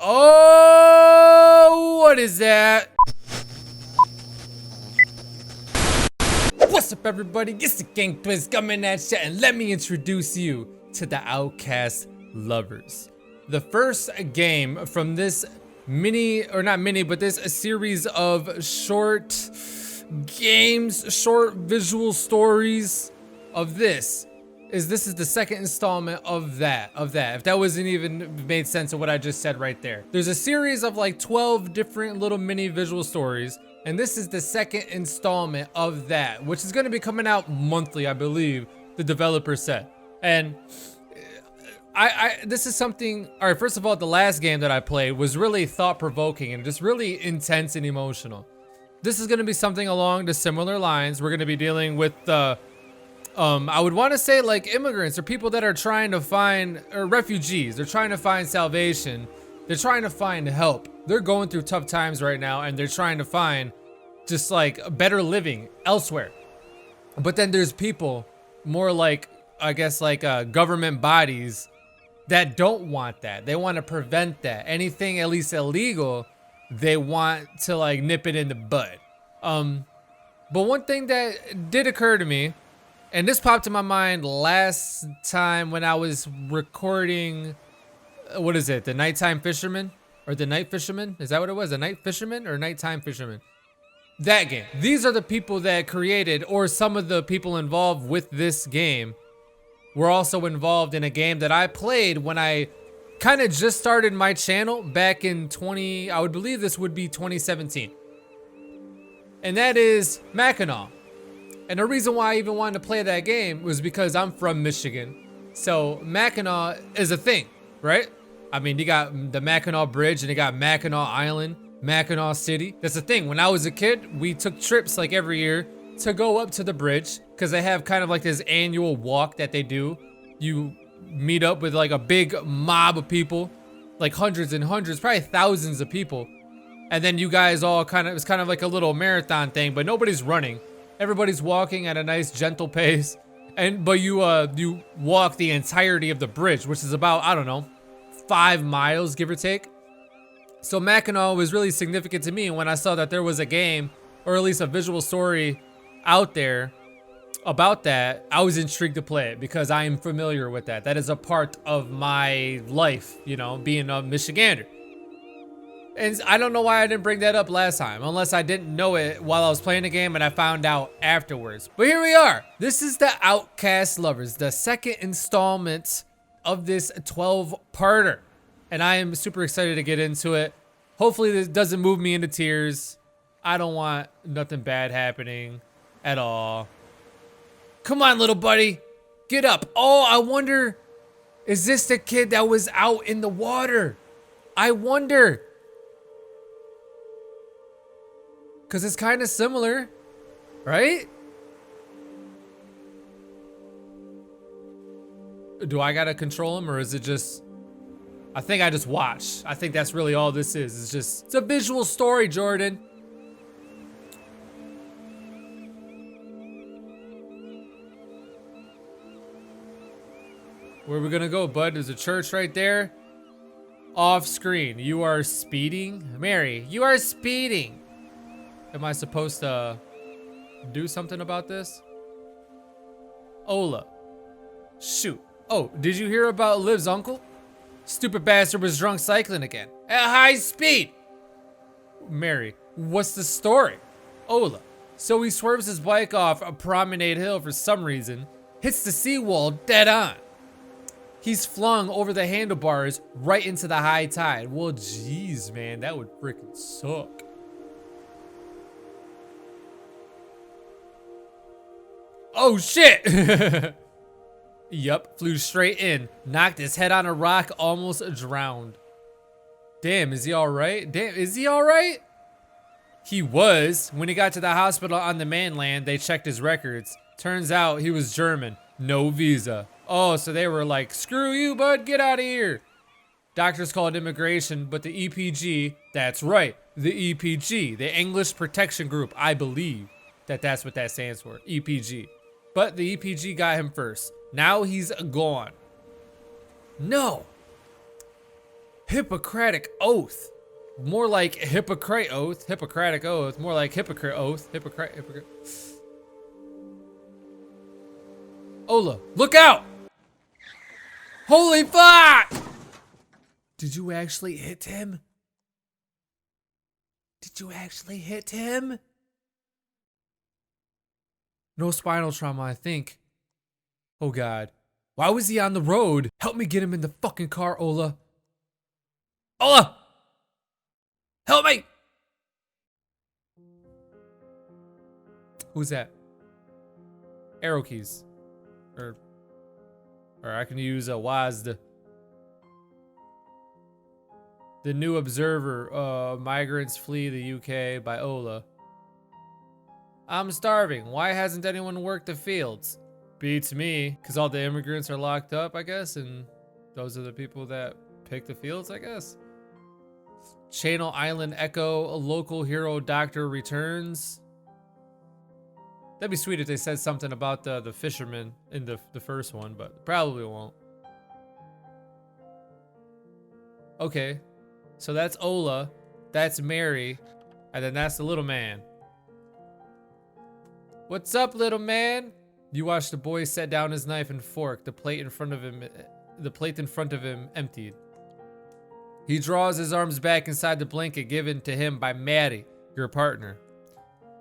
Oh, what is that? What's up, everybody? It's the Gang Twist coming at ya, and let me introduce you to the Outcast lovers. The first game from this this a series of short games, short visual stories of this is the second installment of that. If that wasn't even made sense of what I just said right there. There's a series of like 12 different little mini visual stories, and this is the second installment of that, which is going to be coming out monthly, I believe the developer said. And this is something, all right, first of all, the last game that I played was really thought-provoking and just really intense and emotional. This is going to be something along the similar lines. We're going to be dealing with I would want to say like immigrants or people that are trying to find, or refugees. They're trying to find salvation. They're trying to find help. They're going through tough times right now, and they're trying to find just like a better living elsewhere. But then there's people more like, I guess, like government bodies that don't want that. They want to prevent that. Anything at least illegal, they want to like nip it in the bud. But one thing that did occur to me, and this popped in my mind last time when I was recording, what is it? The Nighttime Fisherman? Or the Night Fisherman? Is that what it was? The Night Fisherman or Nighttime Fisherman? That game. These are the people that created, or some of the people involved with this game were also involved in a game that I played when I kind of just started my channel back in I would believe this would be 2017. And that is Mackinac. And the reason why I even wanted to play that game was because I'm from Michigan. So Mackinac is a thing, right? I mean, you got the Mackinac Bridge and you got Mackinac Island, Mackinac City. That's the thing. When I was a kid, we took trips like every year to go up to the bridge because they have kind of like this annual walk that they do. You meet up with like a big mob of people, like hundreds and hundreds, probably thousands of people. And then you guys all it's kind of like a little marathon thing, but nobody's running. Everybody's walking at a nice gentle pace, but you walk the entirety of the bridge, which is about, I don't know, 5 miles, give or take. So Mackinac was really significant to me when I saw that there was a game, or at least a visual story out there about that. I was intrigued to play it because I am familiar with that. That is a part of my life, you know, being a Michigander. And I don't know why I didn't bring that up last time, unless I didn't know it while I was playing the game and I found out afterwards. But here we are. This is the Outcast Lovers, the second installment of this 12-parter. And I am super excited to get into it. Hopefully this doesn't move me into tears. I don't want nothing bad happening at all. Come on, little buddy. Get up. Oh, I wonder, is this the kid that was out in the water? I wonder. Because it's kind of similar, right? Do I gotta control him, or is it just... I think I just watch. I think that's really all this is. It's a visual story, Jordan. Where are we gonna go, bud? There's a church right there. Off screen. You are speeding? Mary, you are speeding. Am I supposed to do something about this? Ola. Shoot. Oh, did you hear about Liv's uncle? Stupid bastard was drunk cycling again. At high speed. Mary, what's the story? Ola. So he swerves his bike off a Promenade Hill for some reason, hits the seawall dead on. He's flung over the handlebars right into the high tide. Well, jeez, man, that would freaking suck. Oh shit! Yup, flew straight in, knocked his head on a rock, almost drowned. Damn, is he alright? Damn, is he alright? He was. When he got to the hospital on the mainland, they checked his records. Turns out he was German, no visa. Oh, so they were like, screw you, bud, get out of here. Doctors called immigration, but the EPG, that's right, the EPG, the English Protection Group, I believe that's what that stands for, EPG. But the EPG got him first. Now he's gone. No. Hippocratic oath. More like Hippocrate oath. Hippocratic oath. More like hypocrite oath. Hypocrite. Ola, look out! Holy fuck! Did you actually hit him? Did you actually hit him? No spinal trauma, I think. Oh god. Why was he on the road? Help me get him in the fucking car, Ola. Ola! Help me! Who's that? Arrow keys. Or I can use a WASD. The New Observer, Migrants Flee the UK by Ola. I'm starving. Why hasn't anyone worked the fields? Beats me, because all the immigrants are locked up, I guess, and those are the people that pick the fields, I guess. Channel Island Echo, a local hero doctor returns. That'd be sweet if they said something about the fisherman in the first one, but probably won't. Okay, so that's Ola, that's Mary, and then that's the little man. What's up, little man? You watch the boy set down his knife and fork. The plate in front of him emptied. He draws his arms back inside the blanket given to him by Maddie, your partner.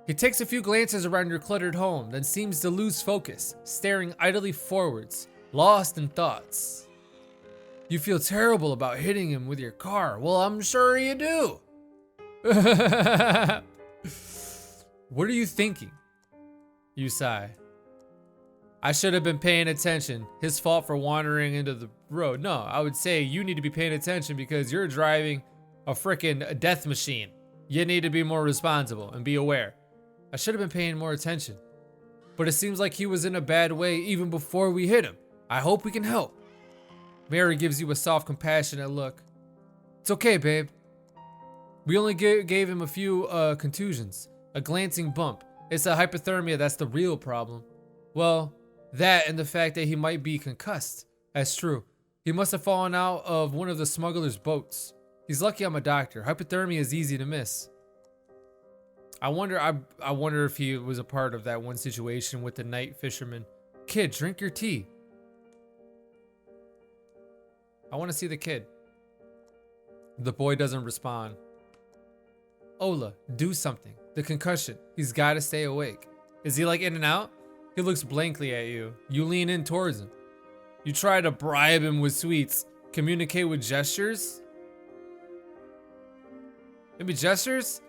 He takes a few glances around your cluttered home, then seems to lose focus, staring idly forwards, lost in thoughts. You feel terrible about hitting him with your car. Well, I'm sure you do. What are you thinking? You sigh. I should have been paying attention. His fault for wandering into the road. No, I would say you need to be paying attention because you're driving a freaking death machine. You need to be more responsible and be aware. I should have been paying more attention. But it seems like he was in a bad way even before we hit him. I hope we can help. Mary gives you a soft, compassionate look. It's okay, babe. We only gave him a few contusions. A glancing bump. It's a hypothermia that's the real problem. Well, that and the fact that he might be concussed. That's true. He must have fallen out of one of the smuggler's boats. He's lucky I'm a doctor. Hypothermia is easy to miss. I wonder if he was a part of that one situation with the night fisherman. Kid, drink your tea. I want to see the kid. The boy doesn't respond. Ola, do something. The concussion. He's got to stay awake. Is he like in and out? He looks blankly at you. You lean in towards him. You try to bribe him with sweets. Communicate with gestures? Maybe gestures?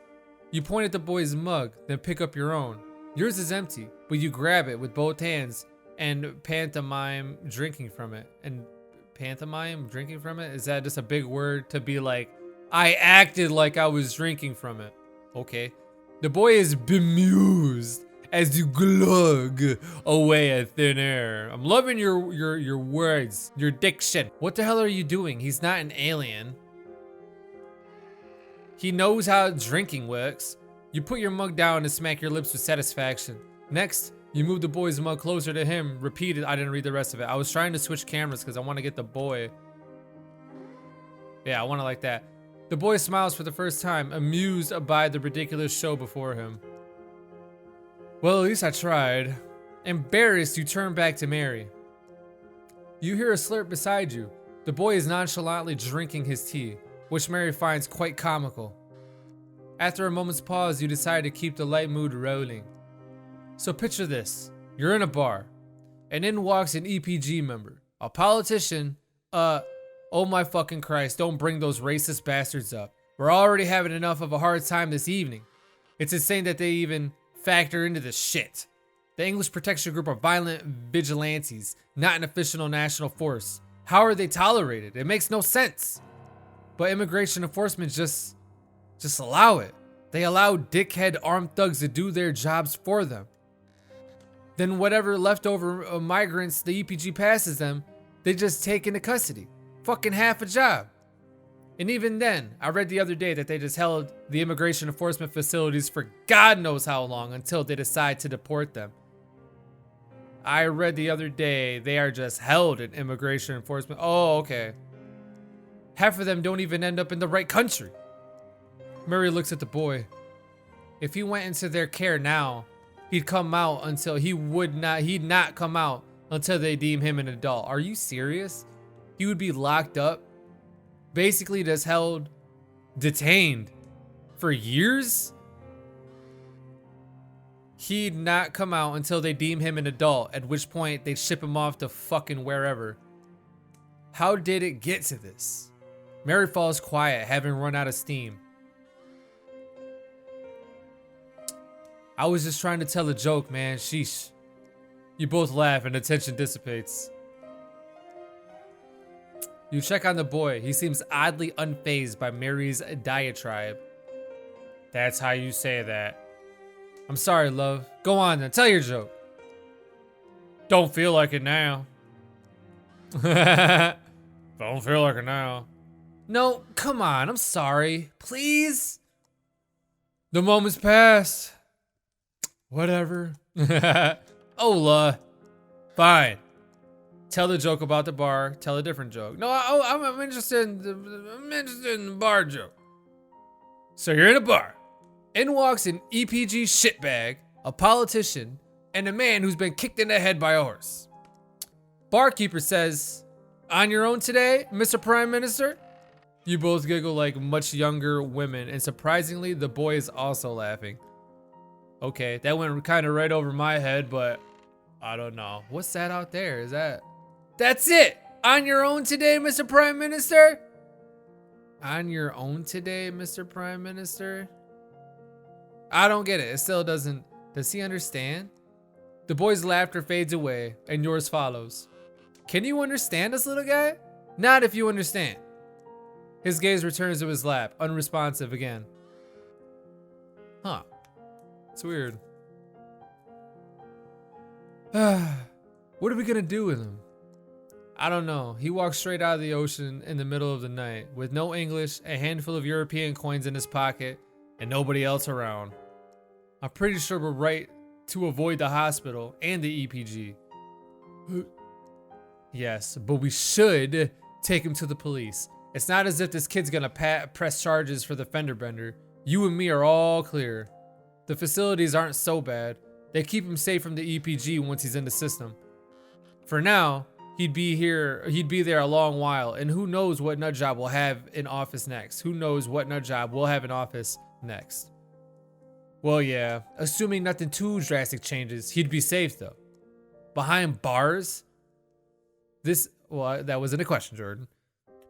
You point at the boy's mug, then pick up your own. Yours is empty, but you grab it with both hands and pantomime drinking from it. And pantomime drinking from it? Is that just a big word to be like, I acted like I was drinking from it? Okay. The boy is bemused as you glug away at thin air. I'm loving your words, your diction. What the hell are you doing? He's not an alien. He knows how drinking works. You put your mug down and smack your lips with satisfaction. Next, you move the boy's mug closer to him. Repeated. I didn't read the rest of it. I was trying to switch cameras because I want to get the boy. Yeah, I want it like that. The boy smiles for the first time, amused by the ridiculous show before him. Well, at least I tried. Embarrassed, you turn back to Mary. You hear a slurp beside you. The boy is nonchalantly drinking his tea, which Mary finds quite comical. After a moment's pause, you decide to keep the light mood rolling. So picture this. You're in a bar, and in walks an EPG member, a politician, oh my fucking Christ, don't bring those racist bastards up. We're already having enough of a hard time this evening. It's insane that they even factor into this shit. The English Protection Group are violent vigilantes, not an official national force. How are they tolerated? It makes no sense. But immigration enforcement just allow it. They allow dickhead armed thugs to do their jobs for them. Then whatever leftover migrants the EPG passes them, they just take into custody. Fucking half a job. And even then, I read the other day that they just held the immigration enforcement facilities for God knows how long until they decide to deport them. I read the other day they are just held in immigration enforcement. Oh, okay. Half of them don't even end up in the right country. Mary looks at the boy. If he went into their care now, he'd not come out until they deem him an adult. Are you serious? He would be locked up, basically just held, detained for years? He'd not come out until they deem him an adult, at which point they'd ship him off to fucking wherever. How did it get to this? Mary falls quiet, having run out of steam. I was just trying to tell a joke, man. Sheesh. You both laugh and the tension dissipates. You check on the boy. He seems oddly unfazed by Mary's diatribe. That's how you say that. I'm sorry, love. Go on then. Tell your joke. Don't feel like it now. Don't feel like it now. No, come on. I'm sorry. Please? The moment's passed. Whatever. Ola. Fine. Tell the joke about the bar. Tell a different joke. No, I'm interested in the bar joke. So you're in a bar. In walks an EPG shitbag, a politician, and a man who's been kicked in the head by a horse. Barkeeper says, "On your own today, Mr. Prime Minister?" You both giggle like much younger women, and surprisingly, the boy is also laughing. Okay, that went kind of right over my head, but I don't know. What's that out there? Is that... That's it! On your own today, Mr. Prime Minister? On your own today, Mr. Prime Minister? I don't get it. It still doesn't... Does he understand? The boy's laughter fades away, and yours follows. Can you understand us, little guy? Not if you understand. His gaze returns to his lap, unresponsive again. Huh. It's weird. What are we gonna do with him? I don't know. He walks straight out of the ocean in the middle of the night, with no English, a handful of European coins in his pocket, and nobody else around. I'm pretty sure we're right to avoid the hospital and the EPG. Yes, but we should take him to the police. It's not as if this kid's gonna press charges for the fender bender. You and me are all clear. The facilities aren't so bad. They keep him safe from the EPG once he's in the system. For now, he'd be there a long while, and who knows what nut job we'll have in office next. Who knows what nut job we'll have in office next. Well, yeah, assuming nothing too drastic changes, he'd be safe though. Behind bars? Well, that wasn't a question, Jordan.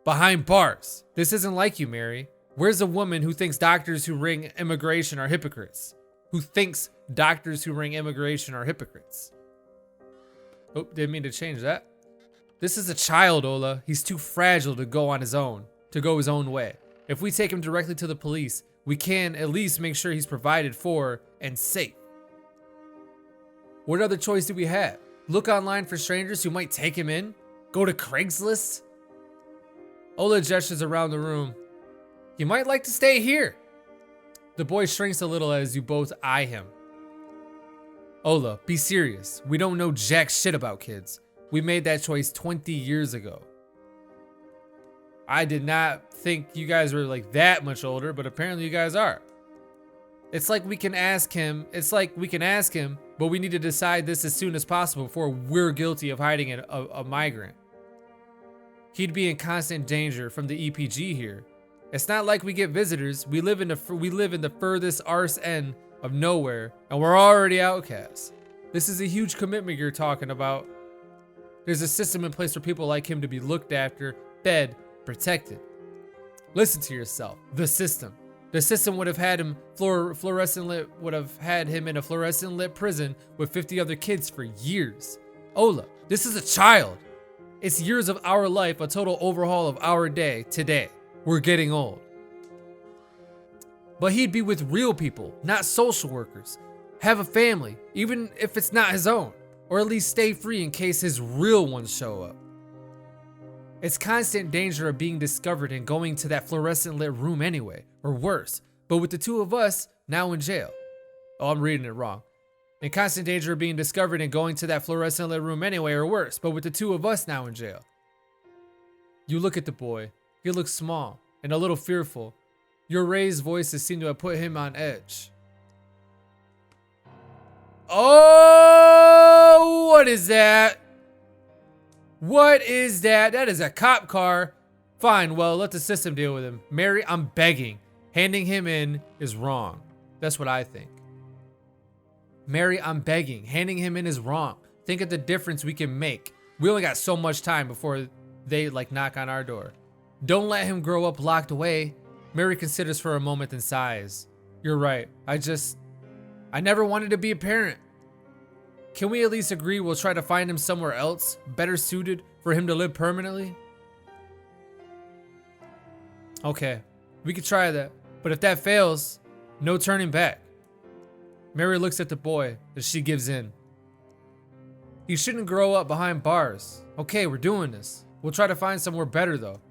Behind bars. This isn't like you, Mary. Where's a woman who thinks doctors who ring immigration are hypocrites? Who thinks doctors who ring immigration are hypocrites? Oh, didn't mean to change that. This is a child, Ola. He's too fragile to go on his own, to go his own way. If we take him directly to the police, we can at least make sure he's provided for and safe. What other choice do we have? Look online for strangers who might take him in? Go to Craigslist? Ola gestures around the room. You might like to stay here. The boy shrinks a little as you both eye him. Ola, be serious. We don't know jack shit about kids. We made that choice 20 years ago. I did not think you guys were like that much older, but apparently you guys are. It's like we can ask him, but we need to decide this as soon as possible before we're guilty of hiding a migrant. He'd be in constant danger from the EPG here. It's not like we get visitors. We live in the furthest arse end of nowhere, and we're already outcasts. This is a huge commitment you're talking about. There's a system in place for people like him to be looked after, fed, protected. Listen to yourself. The system. The system would have had him in a fluorescent lit prison with 50 other kids for years. Ola, this is a child. It's years of our life, a total overhaul of our day today. We're getting old. But he'd be with real people, not social workers. Have a family, even if it's not his own. Or at least stay free in case his real ones show up. It's constant danger of being discovered and going to that fluorescent lit room anyway, or worse. But with the two of us now in jail. Oh, I'm reading it wrong. In constant danger of being discovered and going to that fluorescent lit room anyway, or worse. But with the two of us now in jail. You look at the boy. He looks small and a little fearful. Your raised voices seem to have put him on edge. Oh, what is that? What is that? That is a cop car. Fine, well, let the system deal with him. Mary, I'm begging. Handing him in is wrong. That's what I think. Mary, I'm begging. Handing him in is wrong. Think of the difference we can make. We only got so much time before they knock on our door. Don't let him grow up locked away. Mary considers for a moment and sighs. You're right. I never wanted to be a parent. Can we at least agree we'll try to find him somewhere else, better suited for him to live permanently? Okay, we could try that. But if that fails, no turning back. Mary looks at the boy as she gives in. He shouldn't grow up behind bars. Okay, we're doing this. We'll try to find somewhere better though.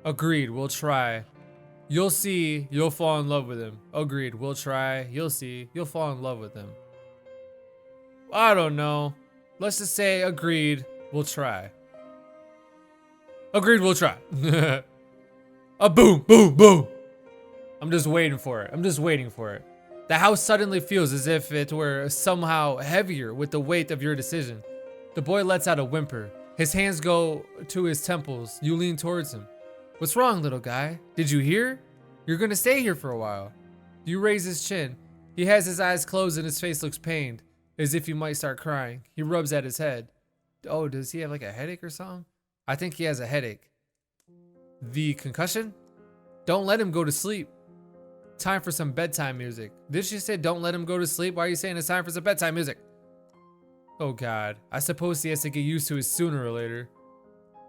Agreed, we'll try. You'll see, you'll fall in love with him. Agreed, we'll try. You'll see, you'll fall in love with him. I don't know. Let's just say agreed, we'll try. Agreed, we'll try. A boom, boom, boom. I'm just waiting for it. I'm just waiting for it. The house suddenly feels as if it were somehow heavier with the weight of your decision. The boy lets out a whimper. His hands go to his temples. You lean towards him. What's wrong, little guy? Did you hear? You're gonna stay here for a while. You raise his chin. He has his eyes closed and his face looks pained, as if he might start crying. He rubs at his head. Oh, does he have like a headache or something? I think he has a headache. The concussion? Don't let him go to sleep. Time for some bedtime music. Did she say don't let him go to sleep? Why are you saying it's time for some bedtime music? Oh God, I suppose he has to get used to it sooner or later.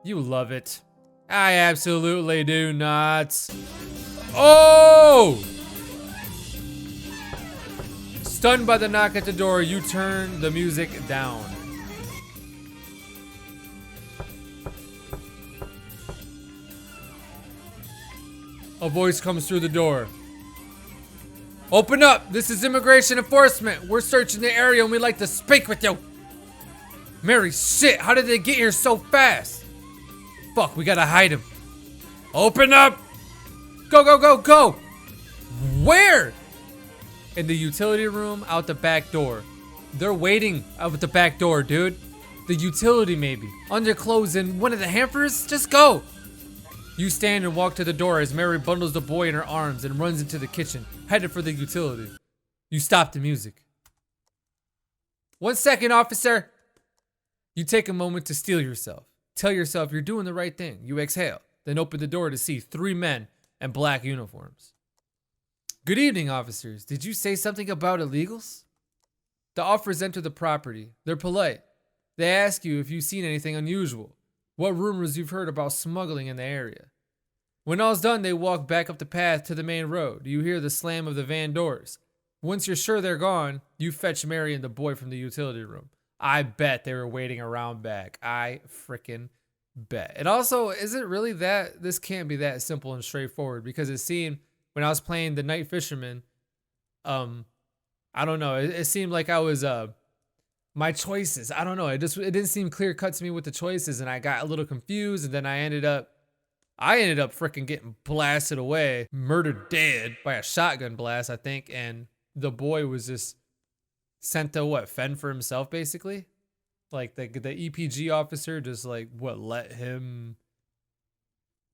You love it. I absolutely do not. Oh! Stunned by the knock at the door, you turn the music down. A voice comes through the door. Open up! This is immigration enforcement. We're searching the area and we'd like to speak with you. Mary, shit, how did they get here so fast? Fuck, we gotta hide him. Open up! Go, go, go, go! Where? In the utility room out the back door. They're waiting out the back door, dude. The utility maybe. Underclothes in one of the hampers? Just go! You stand and walk to the door as Mary bundles the boy in her arms and runs into the kitchen, headed for the utility. You stop the music. 1 second, officer! You take a moment to steel yourself. Tell yourself you're doing the right thing. You exhale, then open the door to see 3 men in black uniforms. Good evening, officers. Did you say something about illegals? The officers enter the property. They're polite. They ask you if you've seen anything unusual, what rumors you've heard about smuggling in the area. When all's done, they walk back up the path to the main road. You hear the slam of the van doors. Once you're sure they're gone, you fetch Mary and the boy from the utility room. I bet they were waiting around back. I freaking bet. And also, is it really that? This can't be that simple and straightforward because it seemed when I was playing the Night Fisherman, I don't know. It seemed like I was my choices. I don't know. It didn't seem clear cut to me with the choices, and I got a little confused. And then I ended up freaking getting blasted away, murdered dead by a shotgun blast, I think. And the boy was just sent to fend for himself, basically. Like the EPG officer just let him.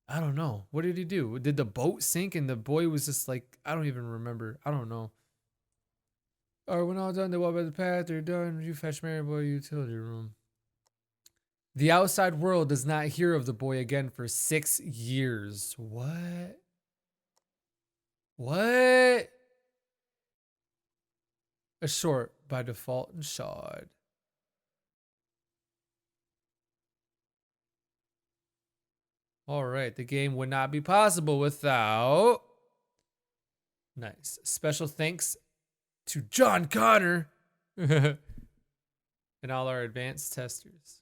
I don't know. What did he do? Did the boat sink and the boy was just I don't even remember. I don't know. Or when all done, they walk by the path. They're done. You fetch Mary Boy utility room. The outside world does not hear of the boy again for 6 years. What? What? A short by default and chard. All right, the game would not be possible without. Nice. Special thanks to John Connor and all our advanced testers.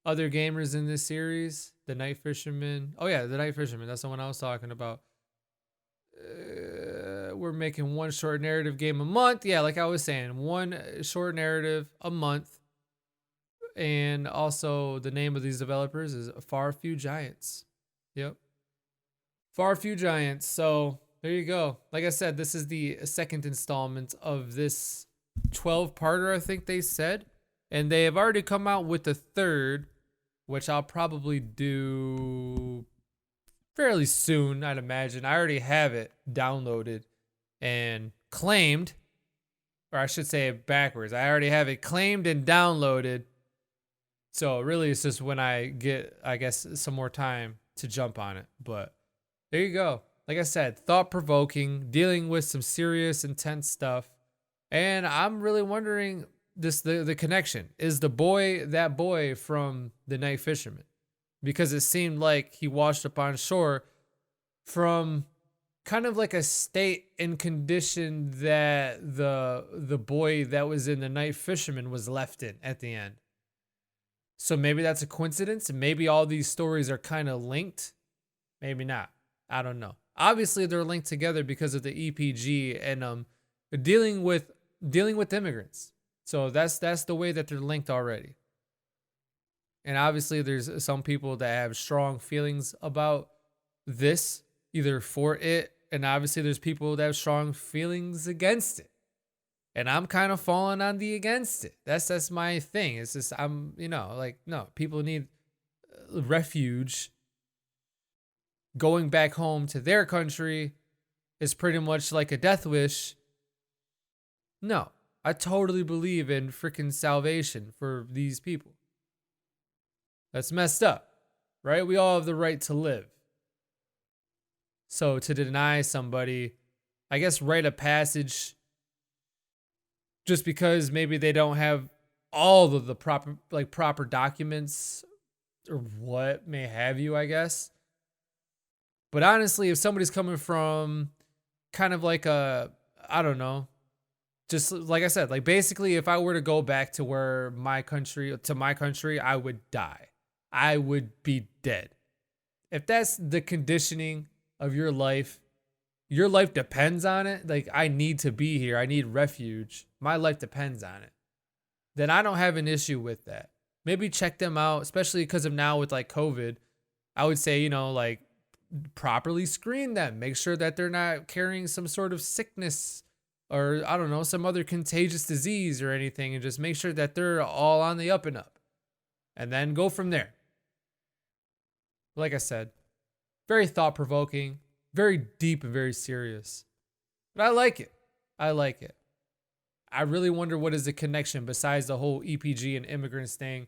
Other gamers in this series, the Night Fisherman. Oh yeah, the Night Fisherman. That's the one I was talking about. We're making one short narrative game a month. Yeah, like I was saying, one short narrative a month. And also the name of these developers is Far Few Giants. Yep. Far few giants. So there you go. Like I said, this is the second installment of this 12-parter, I think they said. And they have already come out with the third, which I'll probably do fairly soon, I'd imagine. I already have it downloaded and claimed, or I should say it backwards. I already have it claimed and downloaded. So really it's just when I get, I guess, some more time to jump on it. But there you go. Like I said, thought-provoking, dealing with some serious, intense stuff. And I'm really wondering the connection. Is the boy that boy from The Night Fisherman? Because it seemed like he washed up on shore from kind of like a state and condition that the boy that was in The Night Fisherman was left in at the end. So maybe that's a coincidence, and maybe all these stories are kind of linked. Maybe not. I don't know. Obviously, they're linked together because of the EPG and dealing with immigrants. So that's the way that they're linked already. And obviously, there's some people that have strong feelings about this, either for it, and obviously there's people that have strong feelings against it. And I'm kind of falling on the against it. That's my thing. It's just I'm, like, no, people need refuge. Going back home to their country is pretty much like a death wish. No, I totally believe in freaking salvation for these people. That's messed up, right? We all have the right to live. So to deny somebody, I guess, rite of passage just because maybe they don't have all of the proper documents or what may have you, I guess. But honestly, if somebody's coming from kind of like I don't know, just like I said, like basically if I were to go back to my country, I would die. I would be dead. If that's the conditioning of your life depends on it. Like, I need to be here. I need refuge. My life depends on it. Then I don't have an issue with that. Maybe check them out, especially because of now with like COVID. I would say, like properly screen them. Make sure that they're not carrying some sort of sickness or I don't know, some other contagious disease or anything, and just make sure that they're all on the up and up. And then go from there. Like I said, very thought-provoking, very deep and very serious. But I like it. I really wonder what is the connection besides the whole EPG and immigrants thing.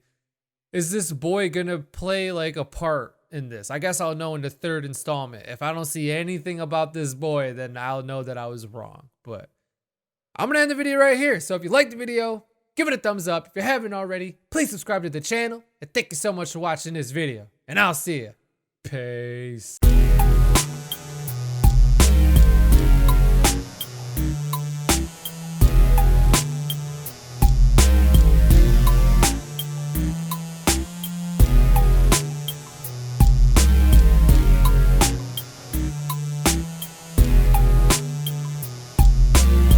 Is this boy gonna play like a part in this? I guess I'll know in the third installment. If I don't see anything about this boy, then I'll know that I was wrong. But I'm gonna end the video right here. So if you liked the video, give it a thumbs up. If you haven't already, please subscribe to the channel. And thank you so much for watching this video. And I'll see you. Peace.